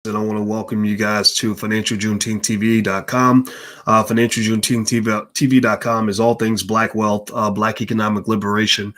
And I want to welcome you guys to financialjuneteenth.tv.com. Financialjuneteenth.tv.com is all things Black wealth, Black economic liberation.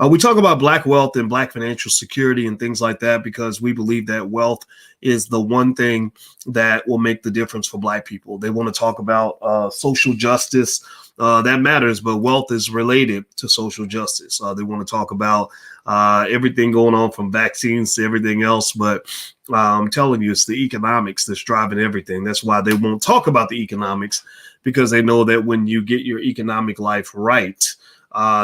We talk about Black wealth and Black financial security and things like that because we believe that wealth is the one thing that will make the difference for Black people. They want to talk about social justice. That matters, but wealth is related to social justice. They want to talk about everything going on from vaccines to everything else, but I'm telling you, it's the economics that's driving everything. That's why they won't talk about the economics, because they know that when you get your economic life right,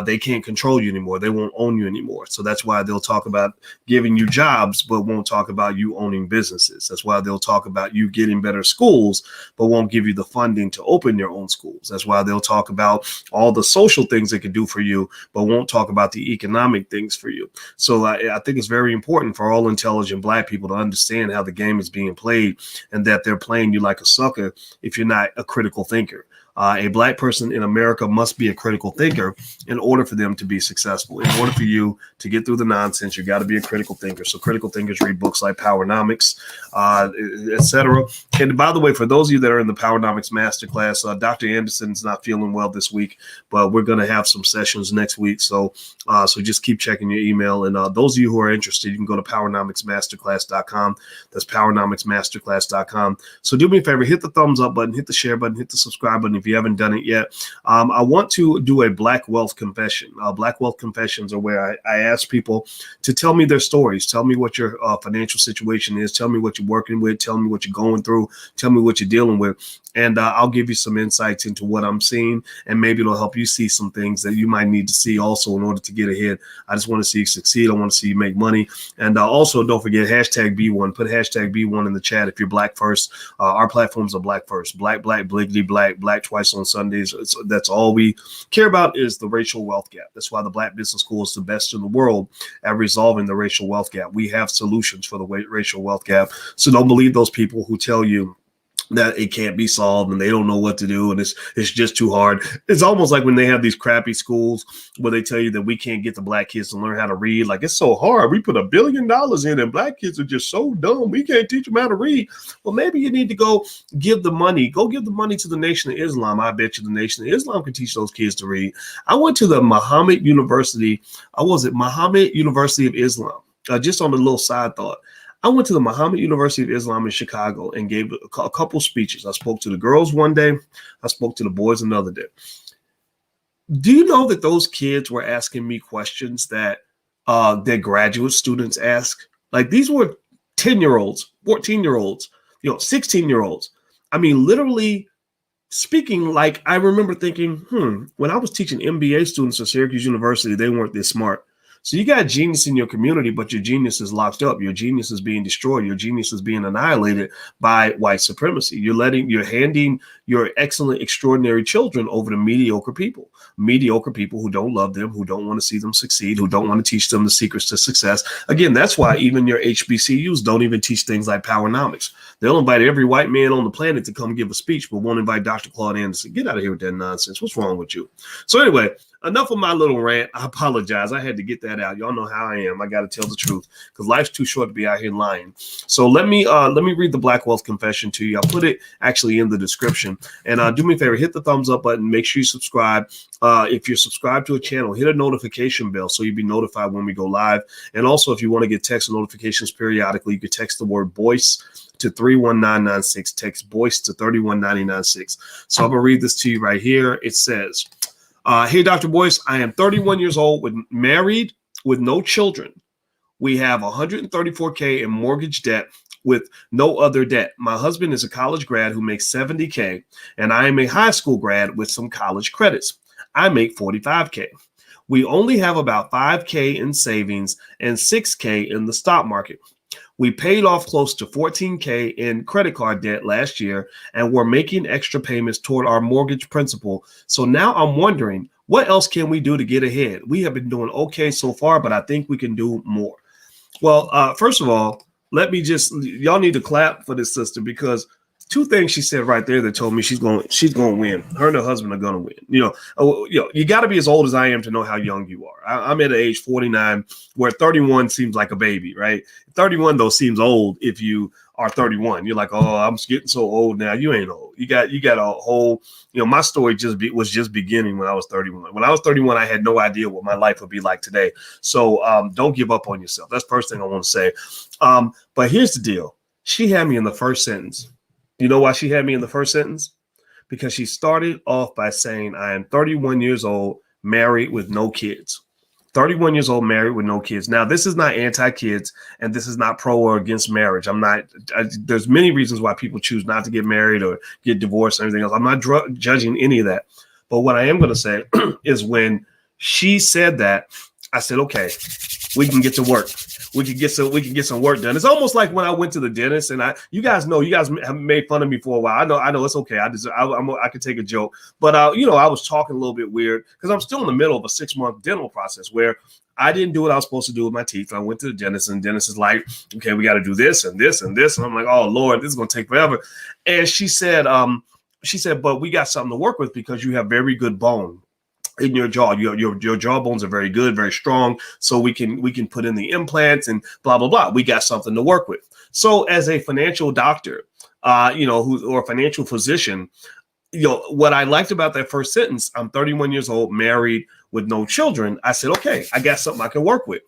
they can't control you anymore. They won't own you anymore. So that's why they'll talk about giving you jobs, but won't talk about you owning businesses. That's why they'll talk about you getting better schools, but won't give you the funding to open your own schools. That's why they'll talk about all the social things they can do for you, but won't talk about the economic things for you. So I think it's very important for all intelligent Black people to understand how the game is being played and that they're playing you like a sucker if you're not a critical thinker. A Black person in America must be a critical thinker in order for them to be successful. In order for you to get through the nonsense, you got to be a critical thinker. So critical thinkers read books like Powernomics, etc. And by the way, for those of you that are in the Powernomics Masterclass, Dr. Anderson's not feeling well this week, but we're going to have some sessions next week. So just keep checking your email. And those of you who are interested, you can go to powernomicsmasterclass.com. That's powernomicsmasterclass.com. So do me a favor, hit the thumbs up button, hit the share button, hit the subscribe button if you haven't done it yet. I want to do a Black wealth confession. Black wealth confessions are where I ask people to tell me their stories. Tell me what your financial situation is. Tell me what you're working with. Tell me what you're going through. Tell me what you're dealing with. And I'll give you some insights into what I'm seeing, and maybe it'll help you see some things that you might need to see also in order to get ahead. I just want to see you succeed. I want to see you make money. And also, don't forget, hashtag B1. Put hashtag B1 in the chat if you're Black first. Our platforms are Black first. Black, bliggity, black twice on Sundays. That's all we care about is the racial wealth gap. That's why the Black Business School is the best in the world at resolving the racial wealth gap. We have solutions for the racial wealth gap. So don't believe those people who tell you that it can't be solved and they don't know what to do and it's just too hard. It's almost like when they have these crappy schools where they tell you that we can't get the Black kids to learn how to read. Like, it's so hard. We put $1 billion in and Black kids are just so dumb. We can't teach them how to read. Well, maybe you need to go give the money to the Nation of Islam. I bet you the Nation of Islam can teach those kids to read. I went to the Muhammad University. Muhammad University of Islam. Just on a little side thought. I went to the Muhammad University of Islam in Chicago and gave a couple speeches. I spoke to the girls one day. I spoke to the boys another day. Do you know that those kids were asking me questions that their graduate students ask? Like, these were 10-year-olds, 14-year-olds, 16-year-olds. I mean, literally speaking, like, I remember thinking, when I was teaching MBA students at Syracuse University, they weren't this smart. So you got genius in your community, but your genius is locked up. Your genius is being destroyed. Your genius is being annihilated by white supremacy. You're handing your excellent, extraordinary children over to mediocre people who don't love them, who don't want to see them succeed, who don't want to teach them the secrets to success. Again, that's why even your HBCUs don't even teach things like Powernomics. They'll invite every white man on the planet to come give a speech, but won't invite Dr. Claude Anderson. Get out of here with that nonsense. What's wrong with you? So anyway, enough of my little rant. I apologize. I had to get that out. Y'all know how I am. I got to tell the truth because life's too short to be out here lying. So let me read the Black Wealth Confession to you. I'll put it actually in the description. And do me a favor, hit the thumbs up button. Make sure you subscribe. If you're subscribed to a channel, hit a notification bell so you'll be notified when we go live. And also, if you want to get text notifications periodically, you can text the word Boyce to 31996. Text Boyce to 31996. So I'm going to read this to you right here. It says, hey, Dr. Boyce, I am 31 years old, married with no children. We have $134K in mortgage debt with no other debt. My husband is a college grad who makes $70K, and I am a high school grad with some college credits. I make $45K. We only have about $5K in savings and $6K in the stock market. We paid off close to $14K in credit card debt last year, and we're making extra payments toward our mortgage principal. So now I'm wondering, what else can we do to get ahead? We have been doing okay so far, but I think we can do more. Well, first of all, y'all need to clap for this sister because two things she said right there that told me she's going to win. Her and her husband are going to win. You got to be as old as I am to know how young you are. I'm at age 49, where 31 seems like a baby, right? 31 though seems old if you are 31. You're like, oh, I'm getting so old now. You ain't old. You got a whole. My story was just beginning when I was 31. When I was 31, I had no idea what my life would be like today. So don't give up on yourself. That's the first thing I want to say. But here's the deal. She had me in the first sentence. You know why she had me in the first sentence? Because she started off by saying, I am 31 years old, married with no kids. 31 years old, married with no kids. Now, this is not anti-kids, and this is not pro or against marriage. There's many reasons why people choose not to get married or get divorced and everything else. I'm not judging any of that. But what I am going to say is when she said that, I said, okay, we can get to work. We can get some work done. It's almost like when I went to the dentist, and you guys have made fun of me for a while. I know it's okay. I could take a joke, but I was talking a little bit weird because I'm still in the middle of a 6-month dental process where I didn't do what I was supposed to do with my teeth. I went to the dentist, and the dentist is like, okay, we got to do this and this and this, and I'm like, oh Lord, this is going to take forever. And she said, but we got something to work with because you have very good bone in your jaw. Your jaw bones are very good, very strong. So we can put in the implants and blah, blah, blah. We got something to work with. So as a financial doctor, or a financial physician, what I liked about that first sentence, I'm 31 years old, married with no children. I said, okay, I got something I can work with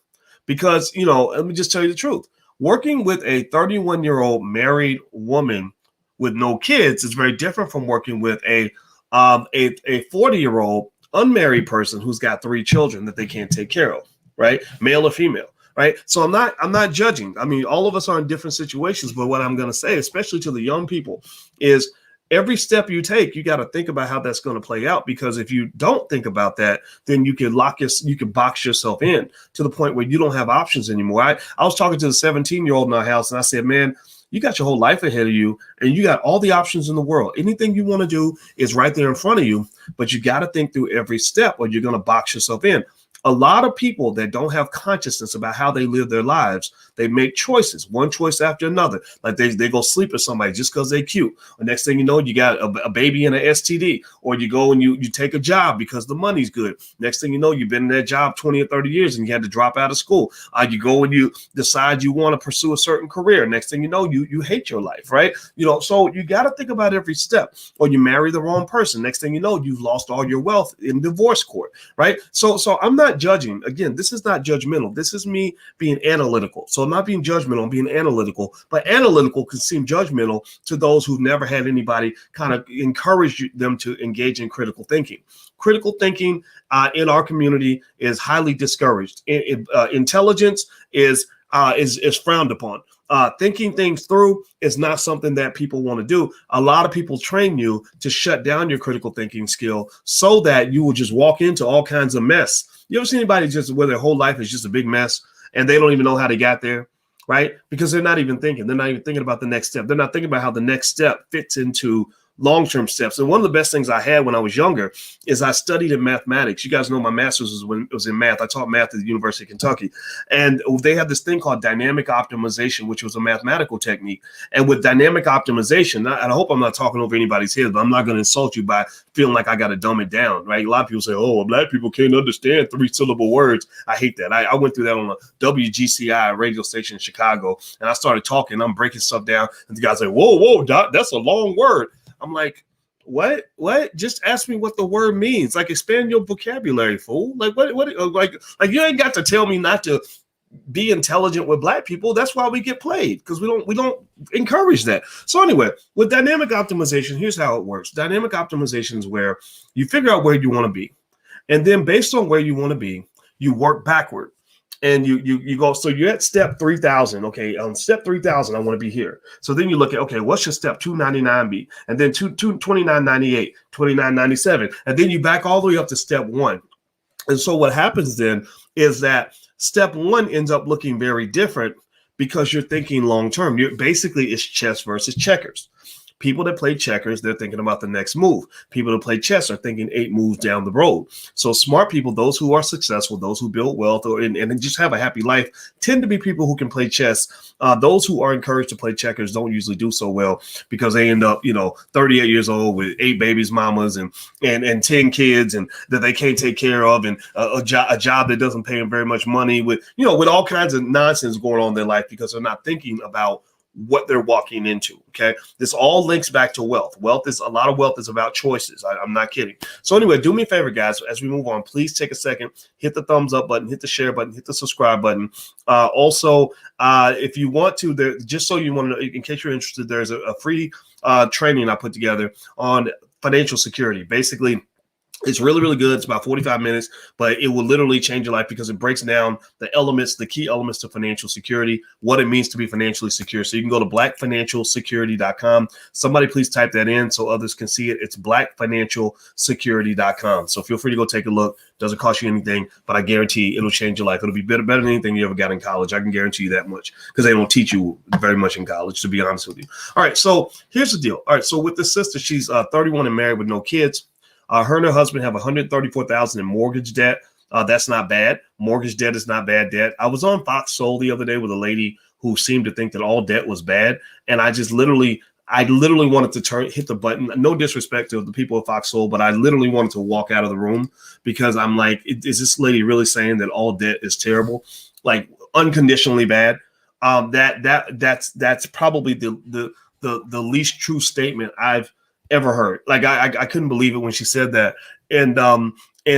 because, let me just tell you the truth. Working with a 31-year-old married woman with no kids is very different from working with a 40-year-old unmarried person who's got 3 children that they can't take care of, right? Male or female, right? So I'm not judging. I mean, all of us are in different situations, but what I'm going to say, especially to the young people, is every step you take, you got to think about how that's going to play out, because if you don't think about that, then you can box yourself in to the point where you don't have options anymore. I was talking to the 17-year-old in our house, and I said, man, you got your whole life ahead of you, and you got all the options in the world. Anything you want to do is right there in front of you, but you got to think through every step or you're going to box yourself in. A lot of people that don't have consciousness about how they live their lives, they make choices, one choice after another. Like they go sleep with somebody just because they're cute. The next thing you know, you got a baby and an STD, or you go and you take a job because the money's good. Next thing you know, you've been in that job 20 or 30 years and you had to drop out of school. You go and you decide you want to pursue a certain career. Next thing you know, you hate your life, right? So you got to think about every step. Or you marry the wrong person. Next thing you know, you've lost all your wealth in divorce court, right? So I'm not judging. Again, this is not judgmental. This is me being analytical. So I'm not being judgmental, I'm being analytical. But analytical can seem judgmental to those who've never had anybody kind of encourage them to engage in critical thinking. Critical thinking in our community is highly discouraged. Intelligence is frowned upon. Thinking things through is not something that people want to do. A lot of people train you to shut down your critical thinking skill so that you will just walk into all kinds of mess. You ever see anybody just where their whole life is just a big mess and they don't even know how they got there, right? Because they're not even thinking. They're not even thinking about the next step. They're not thinking about how the next step fits into long-term steps. And one of the best things I had when I was younger is I studied in mathematics. You guys know my master's was in math. I taught math at the University of Kentucky. And they had this thing called dynamic optimization, which was a mathematical technique. And with dynamic optimization, and I hope I'm not talking over anybody's head, but I'm not going to insult you by feeling like I got to dumb it down, right? A lot of people say, oh, well, Black people can't understand 3-syllable words. I hate that. I went through that on a WGCI radio station in Chicago, and I started talking. I'm breaking stuff down, and the guy's like, whoa, Doc, that's a long word. I'm like, what? Just ask me what the word means. Like, expand your vocabulary, fool. Like, what? Like you ain't got to tell me not to be intelligent with Black people. That's why we get played, because we don't encourage that. So anyway, with dynamic optimization, here's how it works. Dynamic optimization is where you figure out where you want to be, and then based on where you want to be, you work backward. And you go, so you're at step 3,000. Okay, on step 3,000, I want to be here. So then you look at, okay, what's your step 299 be? And then 2998, 2997. And then you back all the way up to step 1. And so what happens then is that step 1 ends up looking very different because you're thinking long term. Basically, it's chess versus checkers. People that play checkers, they're thinking about the next move. People that play chess are thinking 8 moves down the road. So smart people, those who are successful, those who build wealth and just have a happy life, tend to be people who can play chess. Those who are encouraged to play checkers don't usually do so well because they end up, 38 years old with 8 babies, mamas, and 10 kids, and that they can't take care of, and a job that doesn't pay them very much money, with all kinds of nonsense going on in their life because they're not thinking about what they're walking into. Okay. This all links back to wealth. A lot of wealth is about choices. I'm not kidding. So anyway, do me a favor, guys, as we move on, please take a second, hit the thumbs up button, hit the share button, hit the subscribe button. Also, if you want to, just so you want to know, in case you're interested, there's a free training I put together on financial security. Basically, it's really, really good. It's about 45 minutes, but it will literally change your life because it breaks down the key elements to financial security, what it means to be financially secure. So you can go to blackfinancialsecurity.com. Somebody please type that in so others can see it. It's blackfinancialsecurity.com. So feel free to go take a look. Doesn't cost you anything, but I guarantee it'll change your life. It'll be better than anything you ever got in college. I can guarantee you that much because they don't teach you very much in college, to be honest with you. All right. So here's the deal. All right. So with this sister, she's 31 and married with no kids. Her and her husband have $134,000 in mortgage debt. That's not bad. Mortgage debt is not bad debt. I was on Fox Soul the other day with a lady who seemed to think that all debt was bad, and I literally wanted to hit the button. No disrespect to the people at Fox Soul, but I literally wanted to walk out of the room because I'm like, is this lady really saying that all debt is terrible, like unconditionally bad? That's probably the least true statement I've ever heard. Like I couldn't believe it when she said that. And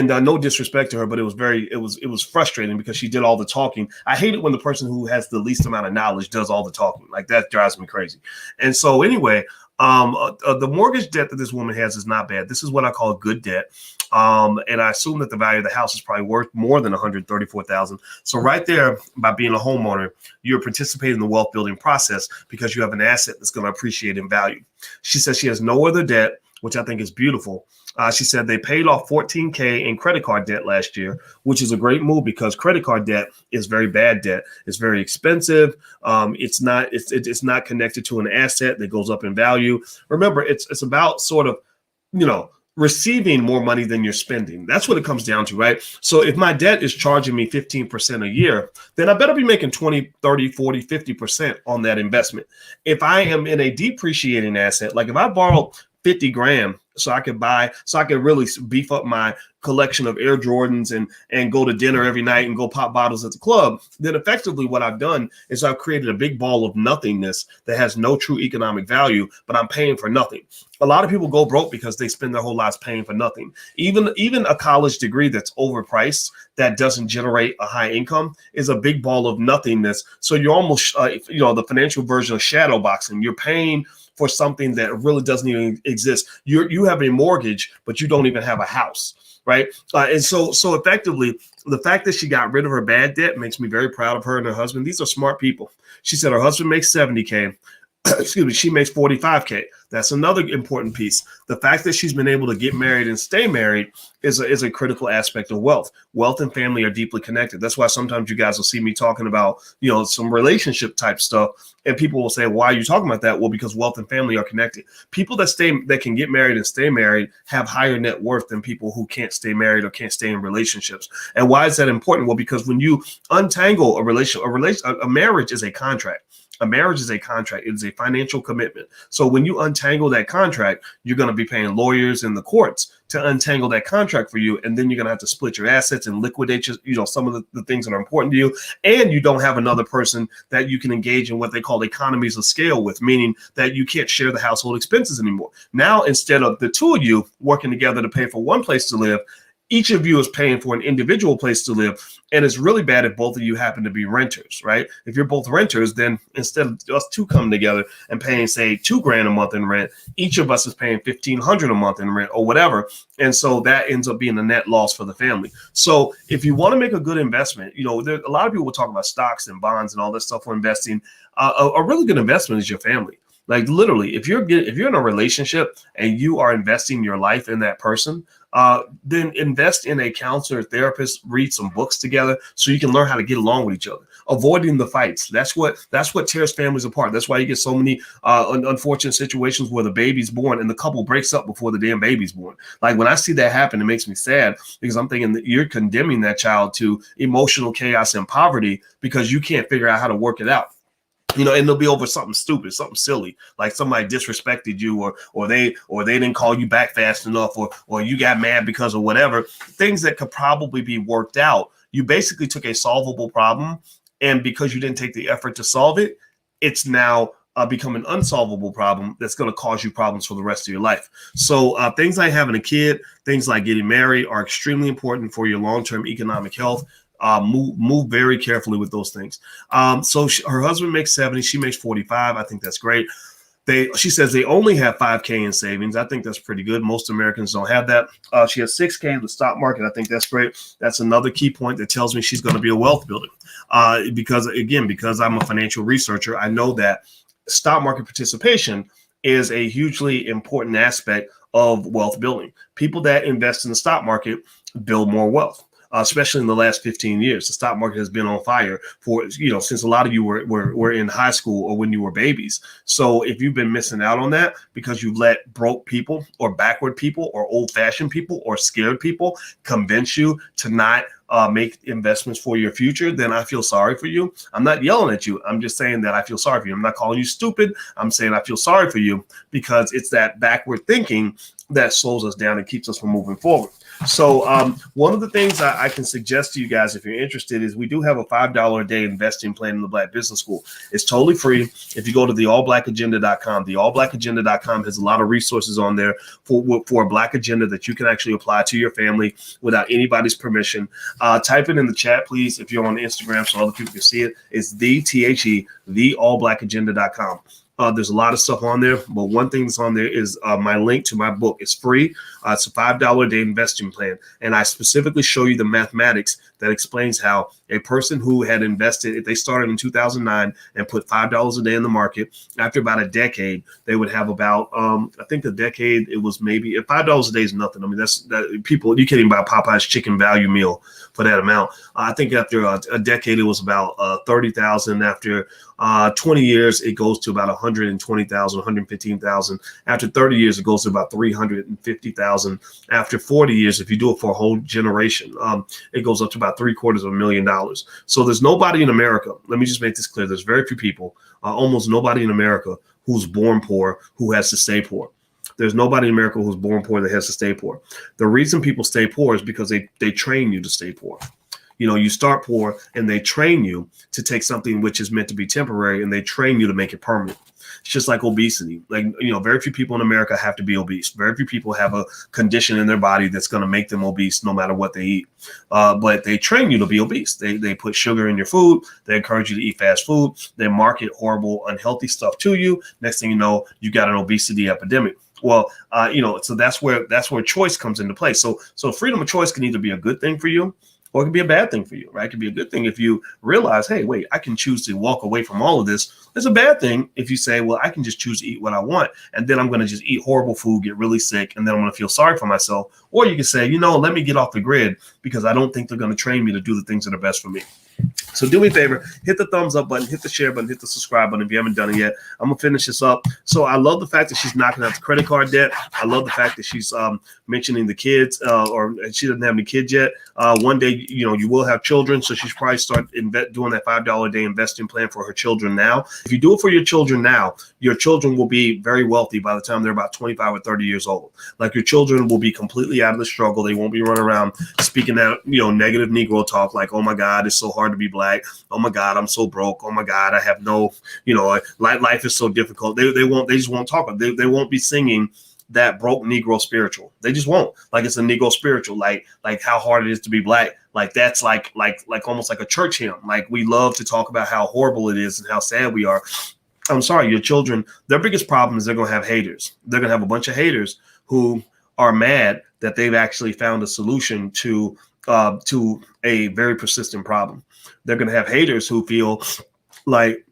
no disrespect to her, but it was frustrating because she did all the talking. I hate it when the person who has the least amount of knowledge does all the talking. Like that drives me crazy. And so anyway, the mortgage debt that this woman has is not bad. This is what I call good debt. And I assume that the value of the house is probably worth more than $134,000. So right there, by being a homeowner, you're participating in the wealth building process because you have an asset that's going to appreciate in value. She says she has no other debt, which I think is beautiful. She said they paid off $14,000 in credit card debt last year, which is a great move because credit card debt is very bad debt. It's very expensive. It's not connected to an asset that goes up in value. Remember, it's about sort of, receiving more money than you're spending. That's what it comes down to, right? So if my debt is charging me 15% a year, then I better be making 20, 30, 40, 50% on that investment. If I am in a depreciating asset, like if I borrow 50 grand so I could really beef up my collection of Air Jordans and go to dinner every night and go pop bottles at the club, then effectively what I've done is I've created a big ball of nothingness that has no true economic value, but I'm paying for nothing. A lot of people go broke because they spend their whole lives paying for nothing. Even a college degree that's overpriced, that doesn't generate a high income, is a big ball of nothingness. So you're almost, the financial version of shadow boxing. You're paying for something that really doesn't even exist. You have a mortgage, but you don't even have a house, right? And so effectively, the fact that she got rid of her bad debt makes me very proud of her and her husband. These are smart people. She said her husband makes $70,000. Excuse me, she makes $45,000. That's another important piece. The fact that she's been able to get married and stay married is a critical aspect of wealth. Wealth and family are deeply connected. That's why sometimes you guys will see me talking about, some relationship type stuff, and people will say, why are you talking about that? Well, because wealth and family are connected. People that can get married and stay married have higher net worth than people who can't stay married or can't stay in relationships. And why is that important? Well, because when you untangle a marriage is a contract. A marriage is a contract. It is a financial commitment. So when you untangle that contract, you're going to be paying lawyers in the courts to untangle that contract for you. And then you're going to have to split your assets and liquidate some of the things that are important to you. And you don't have another person that you can engage in what they call economies of scale with, meaning that you can't share the household expenses anymore. Now, instead of the two of you working together to pay for one place to live, each of you is paying for an individual place to live. And it's really bad if both of you happen to be renters, right? If you're both renters, then instead of us two coming together and paying, say, $2,000 a month in rent, each of us is paying $1,500 a month in rent or whatever. And so that ends up being a net loss for the family. So if you want to make a good investment, a lot of people will talk about stocks and bonds and all this stuff for investing. A really good investment is your family. Like literally, if you're in a relationship and you are investing your life in that person, then invest in a counselor, therapist, read some books together so you can learn how to get along with each other. avoiding the fights. That's what tears families apart. That's why you get so many unfortunate situations where the baby's born and the couple breaks up before the damn baby's born. Like when I see that happen, it makes me sad because I'm thinking that you're condemning that child to emotional chaos and poverty because you can't figure out how to work it out. And they'll be over something stupid, something silly, like somebody disrespected you, or they didn't call you back fast enough, or you got mad because of whatever. Things that could probably be worked out. You basically took a solvable problem, and because you didn't take the effort to solve it, it's now become an unsolvable problem that's going to cause you problems for the rest of your life. So things like having a kid, things like getting married are extremely important for your long-term economic health. Move very carefully with those things. So her husband makes 70, she makes 45. I think that's great. She says they only have 5K in savings. I think that's pretty good. Most Americans don't have that. She has 6K in the stock market. I think that's great. That's another key point that tells me she's going to be a wealth builder. Because I'm a financial researcher, I know that stock market participation is a hugely important aspect of wealth building. People that invest in the stock market build more wealth. Especially in the last 15 years, the stock market has been on fire for, since a lot of you were in high school or when you were babies. So if you've been missing out on that because you've let broke people or backward people or old fashioned people or scared people convince you to not make investments for your future, then I feel sorry for you. I'm not yelling at you. I'm just saying that I feel sorry for you. I'm not calling you stupid. I'm saying I feel sorry for you because it's that backward thinking that slows us down and keeps us from moving forward. So one of the things I can suggest to you guys, if you're interested, is we do have a $5 a day investing plan in the Black Business School. It's totally free. If you go to theallblackagenda.com, theallblackagenda.com has a lot of resources on there for a Black agenda that you can actually apply to your family without anybody's permission. Type it in the chat, please, if you're on Instagram so other people can see it. It's theallblackagenda.com. There's a lot of stuff on there, but one thing that's on there is my link to my book. It's free. It's a $5 a day investing plan. And I specifically show you the mathematics that explains how a person who had invested, if they started in 2009 and put $5 a day in the market, after about a decade, they would have about, I think a decade, it was maybe $5 a day is nothing. I mean, that people, you can't even buy Popeye's chicken value meal for that amount. I think after a decade, it was about 30,000. After 20 years, it goes to about 120,000, 115,000. After 30 years, it goes to about 350,000. After 40 years, if you do it for a whole generation, it goes up to about $750,000. So there's nobody in America. Let me just make this clear. There's very few people, almost nobody in America who's born poor, who has to stay poor. There's nobody in America who's born poor that has to stay poor. The reason people stay poor is because they train you to stay poor. You start poor and they train you to take something which is meant to be temporary and they train you to make it permanent. It's just like obesity. Very few people in America have to be obese. Very few people have a condition in their body that's going to make them obese no matter what they eat. But they train you to be obese. They put sugar in your food. They encourage you to eat fast food. They market horrible, unhealthy stuff to you. Next thing you know, you got an obesity epidemic. Well, so that's where choice comes into play. So freedom of choice can either be a good thing for you, or it can be a bad thing for you, right? It can be a good thing if you realize, hey, wait, I can choose to walk away from all of this. It's a bad thing if you say, well, I can just choose to eat what I want, and then I'm going to just eat horrible food, get really sick, and then I'm going to feel sorry for myself. Or you can say, let me get off the grid because I don't think they're going to train me to do the things that are best for me. So do me a favor, hit the thumbs up button, hit the share button, hit the subscribe button if you haven't done it yet. I'm going to finish this up. So I love the fact that she's knocking out the credit card debt. I love the fact that she's mentioning the kids, or she doesn't have any kids yet. One day, you will have children. So she should probably start doing that $5 a day investing plan for her children now. If you do it for your children now, your children will be very wealthy by the time they're about 25 or 30 years old. Like your children will be completely out of the struggle. They won't be running around speaking that, negative Negro talk like, oh my God, it's so hard to be black. Oh my God, I'm so broke. Oh my God, I have no, life is so difficult. They just won't talk. They won't be singing that broke Negro spiritual. They just won't. Like it's a Negro spiritual, like how hard it is to be black. Like that's like almost like a church hymn. Like we love to talk about how horrible it is and how sad we are. I'm sorry, your children, their biggest problem is they're going to have haters. They're going to have a bunch of haters who are mad that they've actually found a solution to a very persistent problem. They're going to have haters who feel like,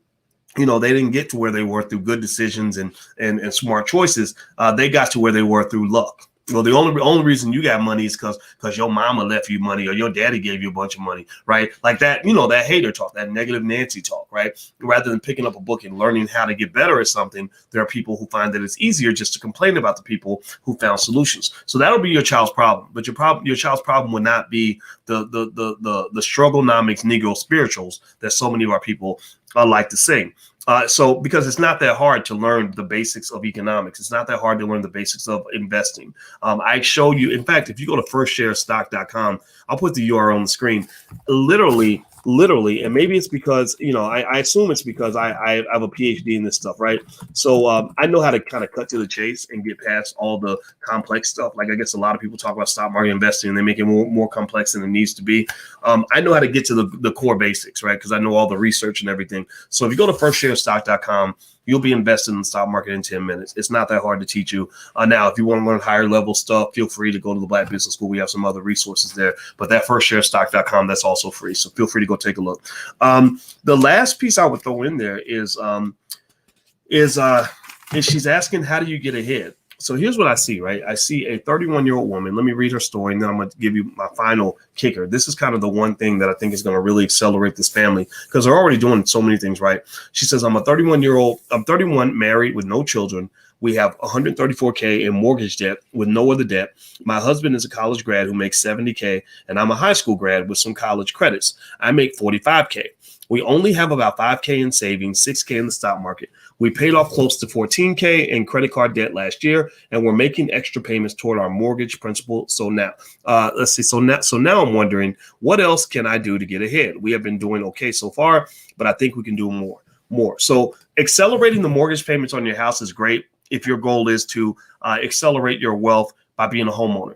they didn't get to where they were through good decisions and smart choices. They got to where they were through luck. Well, the only reason you got money is because your mama left you money or your daddy gave you a bunch of money, right? Like that, that hater talk, that negative Nancy talk, right? Rather than picking up a book and learning how to get better at something, there are people who find that it's easier just to complain about the people who found solutions. So that'll be your child's problem, but your child's problem would not be the strugglenomics Negro spirituals that so many of our people like to sing. So because it's not that hard to learn the basics of economics. It's not that hard to learn the basics of investing. I show you, in fact, if you go to firstsharestock.com, I'll put the URL on the screen. Literally, and maybe it's because, I assume it's because I have a PhD in this stuff, right? So I know how to kind of cut to the chase and get past all the complex stuff. Like I guess a lot of people talk about stock market investing and they make it more complex than it needs to be. I know how to get to the core basics, right? Because I know all the research and everything. So if you go to firstsharestock.com, you'll be invested in the stock market in 10 minutes. It's not that hard to teach you. Now, if you want to learn higher level stuff, feel free to go to the Black Business School. We have some other resources there, but that firstsharestock.com, that's also free. So feel free to go take a look. The last piece I would throw in there is she's asking, how do you get ahead? So here's what I see, right? I see a 31-year-old woman. Let me read her story, and then I'm going to give you my final kicker. This is kind of the one thing that I think is going to really accelerate this family because they're already doing so many things right. She says, I'm 31, married with no children. We have $134K in mortgage debt with no other debt. My husband is a college grad who makes $70K, and I'm a high school grad with some college credits. I make $45K. We only have about $5K in savings, $6K in the stock market. We paid off close to $14K in credit card debt last year, and we're making extra payments toward our mortgage principal. So now, let's see. So now I'm wondering, what else can I do to get ahead? We have been doing okay so far, but I think we can do more. So accelerating the mortgage payments on your house is great if your goal is to accelerate your wealth by being a homeowner.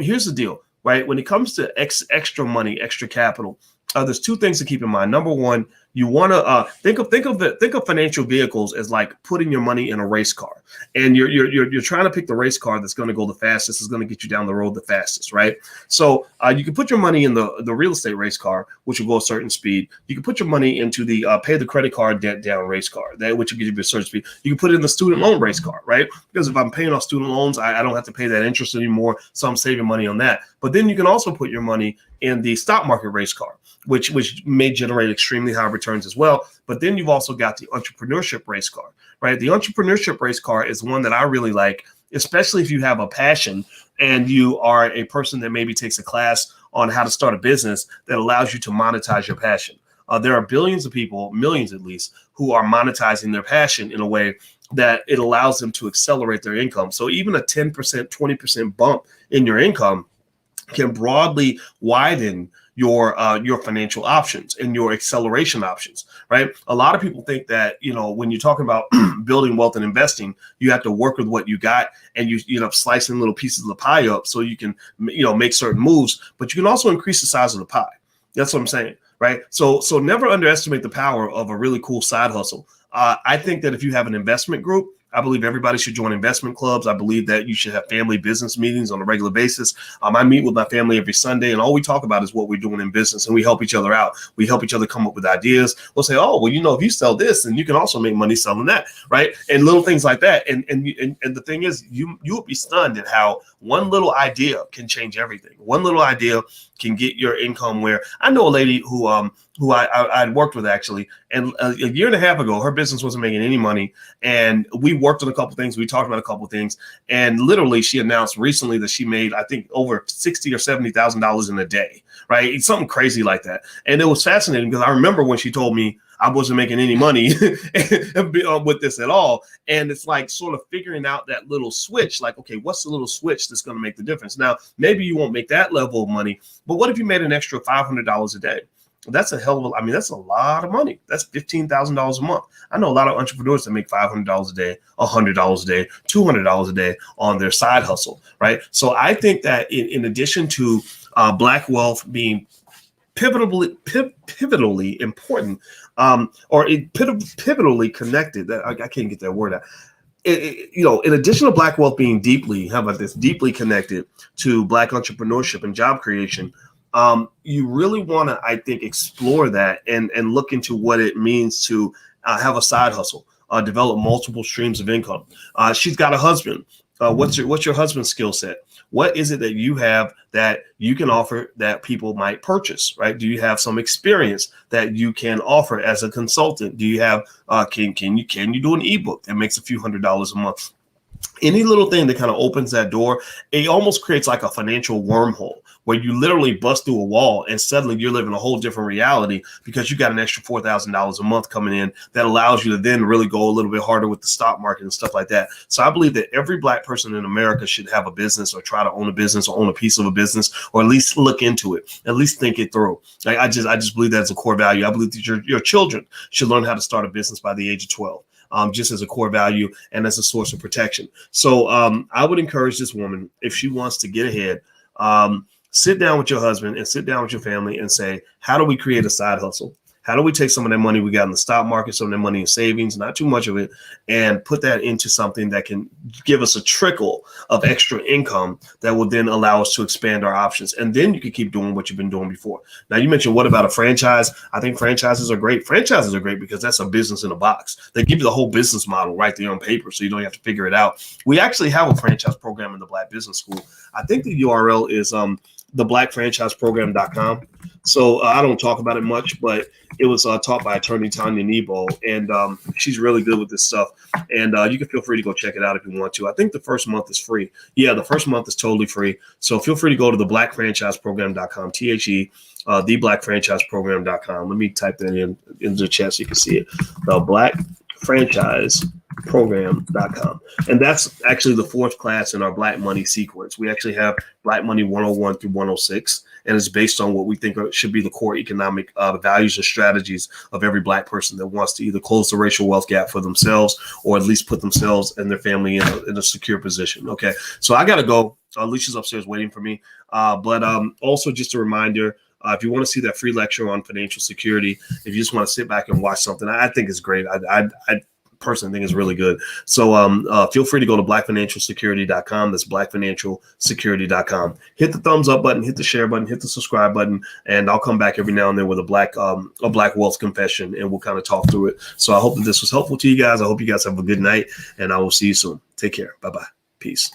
Here's the deal, right? When it comes to extra money, extra capital, there's two things to keep in mind. Number one, you want to think of financial vehicles as like putting your money in a race car, and you're trying to pick the race car that's going to go the fastest, is going to get you down the road the fastest, right? So you can put your money in the real estate race car, which will go a certain speed. You can put your money into the pay the credit card debt down race car, that which will give you a certain speed. You can put it in the student loan race car, right? Because if I'm paying off student loans, I don't have to pay that interest anymore, so I'm saving money on that. But then you can also put your money in the stock market race car, which may generate extremely high returns as well. But then you've also got the entrepreneurship race car, right? The entrepreneurship race car is one that I really like, especially if you have a passion and you are a person that maybe takes a class on how to start a business that allows you to monetize your passion. There are billions of people, millions at least, who are monetizing their passion in a way that it allows them to accelerate their income. So even a 10%, 20% bump in your income can broadly widen your financial options and your acceleration options, right? A lot of people think that, when you're talking about building wealth and investing, you have to work with what you got and you slicing little pieces of the pie up so you can, make certain moves, but you can also increase the size of the pie. That's what I'm saying, right? So never underestimate the power of a really cool side hustle. I think that if you have an investment group, I believe everybody should join investment clubs. I believe that you should have family business meetings on a regular basis. I meet with my family every Sunday, and all we talk about is what we're doing in business, and we help each other out. We help each other come up with ideas. We'll say, oh, well, if you sell this, then you can also make money selling that, right? And little things like that. And the thing is, you will be stunned at how one little idea can change everything. One little idea can get your income where I know a lady who I'd worked with actually, and a year and a half ago, her business wasn't making any money, and we worked on a couple of things. We talked about a couple of things, and literally, she announced recently that she made, I think, over $60,000 or $70,000 in a day, right? It's something crazy like that, and it was fascinating because I remember when she told me I wasn't making any money with this at all. And it's like sort of figuring out that little switch, like, okay, what's the little switch that's going to make the difference? Now, maybe you won't make that level of money, but what if you made an extra $500 a day? That's that's a lot of money. That's $15,000 a month. I know a lot of entrepreneurs that make $500 a day, $100 a day, $200 a day on their side hustle, right? So I think that in addition to Black wealth being pivotally important, pivotally connected. That I can't get that word out. In addition to Black wealth being deeply connected to Black entrepreneurship and job creation, you really want to, I think, explore that and look into what it means to have a side hustle. develop multiple streams of income. She's got a husband. What's your husband's skill set? What is it that you have that you can offer that people might purchase, right? Do you have some experience that you can offer as a consultant? Do you have can you do an ebook that makes a few $100s a month? Any little thing that kind of opens that door, it almost creates like a financial wormhole where you literally bust through a wall and suddenly you're living a whole different reality because you got an extra $4,000 a month coming in that allows you to then really go a little bit harder with the stock market and stuff like that. So I believe that every Black person in America should have a business or try to own a business or own a piece of a business, or at least look into it, at least think it through. Like I just believe that's a core value. I believe that your children should learn how to start a business by the age of 12. Just as a core value and as a source of protection. So I would encourage this woman, if she wants to get ahead, sit down with your husband and sit down with your family and say, how do we create a side hustle? How do we take some of that money we got in the stock market, some of that money in savings, not too much of it, and put that into something that can give us a trickle of extra income that will then allow us to expand our options. And then you can keep doing what you've been doing before. Now, you mentioned, what about a franchise? I think franchises are great. Franchises are great because that's a business in a box. They give you the whole business model right there on paper, so you don't have to figure it out. We actually have a franchise program in the Black Business School. I think the URL is theblackfranchiseprogram.com. So I don't talk about it much, but it was taught by attorney Tanya Nebo, and she's really good with this stuff. And you can feel free to go check it out if you want to. I think the first month is free. Yeah, the first month is totally free. So feel free to go to theblackfranchiseprogram.com, theblackfranchiseprogram.com. Let me type that into the chat so you can see it. The blackfranchiseprogram.com. And that's actually the fourth class in our Black Money sequence. We actually have Black Money 101 through 106, and it's based on what we think should be the core economic values and strategies of every Black person that wants to either close the racial wealth gap for themselves or at least put themselves and their family in a secure position. Okay, so I got to go. Alicia's upstairs waiting for me. But also just a reminder, if you want to see that free lecture on financial security, if you just want to sit back and watch something, I think it's great. I personally think it's really good. So feel free to go to blackfinancialsecurity.com. That's blackfinancialsecurity.com. Hit the thumbs up button, hit the share button, hit the subscribe button, and I'll come back every now and then with a black wealth confession, and we'll kind of talk through it. So I hope that this was helpful to you guys. I hope you guys have a good night, and I will see you soon. Take care. Bye-bye. Peace.